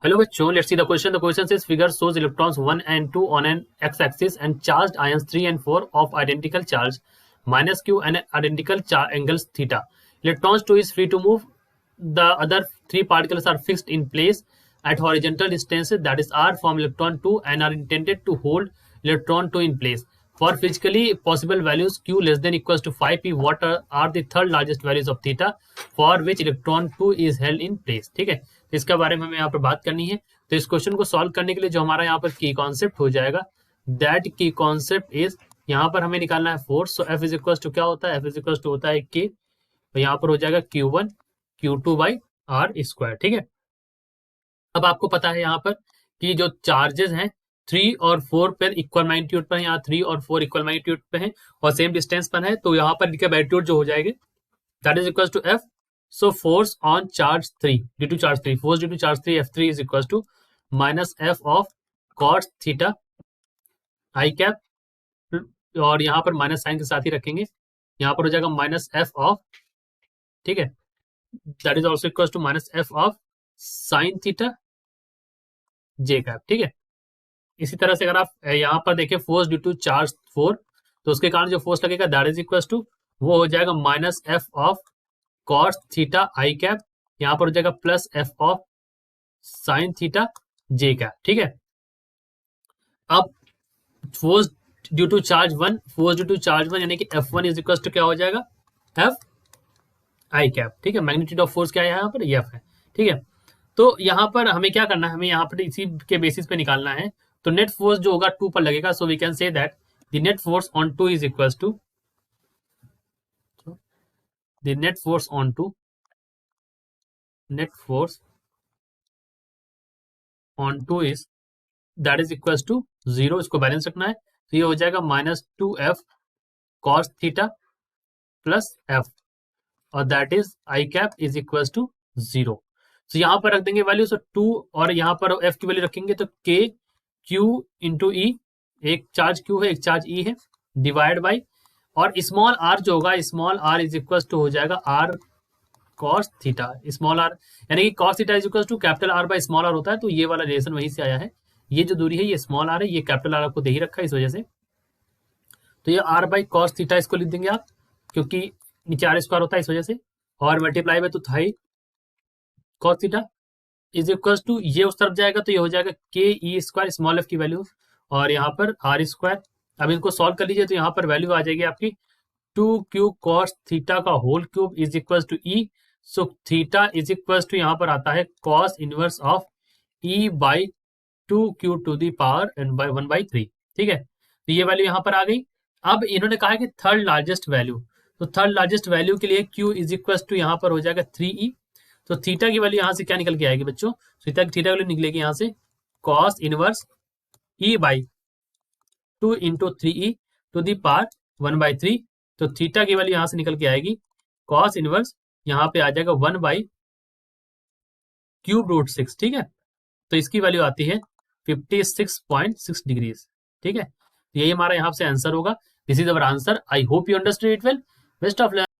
Hello bachcho, let's see the question. The question says figure shows electrons 1 and 2 on an x-axis and charged ions 3 and 4 of identical charge minus q and identical angles theta. Electrons 2 is free to move. The other 3 particles are fixed in place at horizontal distances, that is r, from electron 2 and are intended to hold electron 2 in place. For physically possible values q less than equals to 5p, what are the third largest values of theta for which electron 2 is held in place. ठीक है, तो इसका बारे में हमें यहाँ पर बात करनी है. तो इस क्वेश्चन को सॉल्व करने के लिए जो हमारा यहाँ पर की कॉन्सेप्ट हो जाएगा, दैट की कॉन्सेप्ट इज, यहाँ पर हमें निकालना है force. So F is equal to क्या होता है, एफ इज इक्वल टू होता है के, तो यहाँ पर हो जाएगा Q1 Q2 by are square. ठीक है, अब आपको पता है यहाँ पर कि जो चार्जेस हैं 3 और 4 पर इक्वल मैग्नीट्यूड पर है, यहाँ 3 और 4 इक्वल मैग्नीट्यूड पे हैं और सेम डिस्टेंस पर है, तो यहाँ पर इनका मैग्नीट्यूड जो हो जाएंगे that is equal to F. So force on charge 3 due to charge 3, force due to charge 3 F3 is equal to minus F of cos theta i cap, और यहाँ पर माइनस साइन के साथ ही रखेंगे, यहाँ पर हो जाएगा माइनस एफ ऑफ, ठीक है, that is also equal to minus F of sine theta j cap. ठीक है, इसी तरह से अगर आप यहाँ पर देखें फोर्स ड्यू टू चार्ज 4, तो उसके कारण जो फोर्स लगेगा दैट इज इक्वल टू, वो हो जाएगा minus F of cos theta i cap, यहाँ पर हो जाएगा plus F of sine theta j cap. ठीक है, अब force due to charge 1, force due to charge 1 यानी कि F1 इज इक्वल टू क्या हो जाएगा, एफ आई कैप. ठीक है, मैग्नीट्यूड ऑफ फोर्स क्या है यहाँ पर, एफ है. ठीक है, तो यहाँ पर हमें क्या करना है, हमें यहाँ पर इसी के बेसिस पे निकालना है. तो नेट फोर्स जो होगा 2 पर लगेगा, so we can say that the net force on 2 is equal to, the net force on 2 is that is equals to 0. इसको बैलेंस रखना है, तो ये हो जाएगा minus 2f cos theta plus f, और that is i cap is equals to 0. तो यहाँ पर रख देंगे वैल्यू, सो 2 और यहाँ पर f की वैल्यू रखेंगे, तो k q इंटू ई, एक चार्ज q है एक चार्ज e है, डिवाइड बाई, और स्मॉल r जो होगा, small r is equal to हो जाएगा r cos theta, small r यानी कि cos theta is equal to capital R by small r होता है. तो ये वाला रिलेशन वहीं से आया है, ये जो दूरी है ये स्मॉल r है, ये कैपिटल R आपको दे ही रखा है इस वजह से. तो ये r बाई cos थीटा इसको लिख देंगे आप, क्योंकि नीचे r स्क्वायर होता है इस वजह से, और मल्टीप्लाई बाय तो था ही cos theta is equal to, ये उस तरफ जाएगा तो ये हो जाएगा k e square small F की वैल्यू, और यहाँ पर आर स्क्वायर. अब इनको सॉल्व कर लीजिए तो यहाँ पर वैल्यू आ जाएगी आपकी 2q cos थीटा का whole cube is equal to e. So theta is equal to यहाँ पर आता है cos inverse of e by 2q to the power n/1 by 3. ठीक है, तो ये वैल्यू यहाँ पर आ गई. अब इन्होंने कहा है कि थर्ड लार्जेस्ट वैल्यू, तो थर्ड लार्जेस्ट वैल्यू के लिए q इज इक्वल टू यहाँ पर हो जाएगा 3e. तो थीटा की वैल्यू यहाँ से क्या निकल के आएगी बच्चों, थीटा की वैल्यू निकलेगी यहाँ से cos inverse e by 2 into 3e to the power 1 by 3. तो थीटा की वैल्यू यहाँ से निकल के आएगी cos इनवर्स, यहाँ पे आ जाएगा 1 बाई क्यूब रूट 6. ठीक है, तो इसकी वैल्यू आती है 56.6 डिग्रीज. ठीक है, यही हमारा यहाँ से आंसर होगा. This is our answer. I hope you understood it well. Best of luck.